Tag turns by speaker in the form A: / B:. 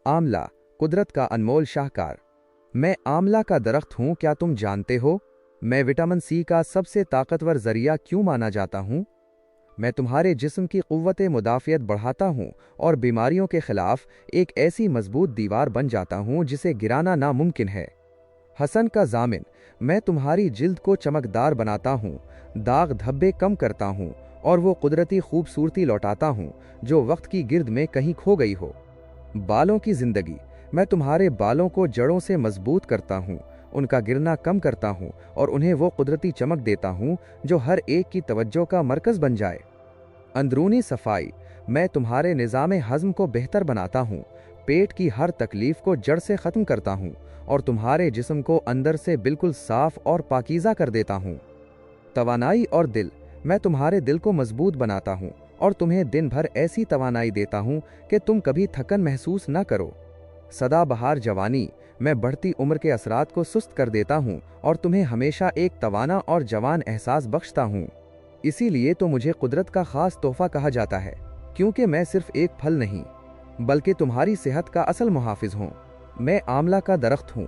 A: आंवला, कुदरत का अनमोल शाहकार। मैं आंवला का दरख्त हूं, क्या तुम जानते हो? मैं विटामिन सी का सबसे ताकतवर जरिया क्यों माना जाता हूं? मैं तुम्हारे जिस्म की क़ुव्वत मुदाफ़ियत बढ़ाता हूं और बीमारियों के खिलाफ एक ऐसी मजबूत दीवार बन जाता हूं जिसे गिराना नामुमकिन है। हसन का जामिन, मैं तुम्हारी जिल्द को चमकदार बनाता हूं, दाग धब्बे कम करता हूं और वो कुदरती खूबसूरती लौटाता हूं जो वक्त की गिर्द में कहीं खो गई हो। बालों की जिंदगी, मैं तुम्हारे बालों को जड़ों से मजबूत करता हूं, उनका गिरना कम करता हूं और उन्हें वो कुदरती चमक देता हूं जो हर एक की तवज्जो का मरकज बन जाए। अंदरूनी सफाई, मैं तुम्हारे निज़ाम हज़्म को बेहतर बनाता हूँ, पेट की हर तकलीफ को जड़ से ख़त्म करता हूँ और तुम्हारे जिस्म को अंदर से बिल्कुल साफ और पाकीज़ा कर देता हूँ। तवानाई और दिल, मैं तुम्हारे दिल को मजबूत बनाता हूँ और तुम्हें दिन भर ऐसी तवानाई देता हूँ कि तुम कभी थकन महसूस न करो। सदाबहार जवानी, मैं बढ़ती उम्र के असरात को सुस्त कर देता हूँ और तुम्हें हमेशा एक तवाना और जवान एहसास बख्शता हूँ। इसीलिए तो मुझे कुदरत का खास तोहफा कहा जाता है, क्योंकि मैं सिर्फ एक फल नहीं बल्कि तुम्हारी सेहत का असल मुहाफिज हूँ। मैं आंवला का दरख्त हूँ,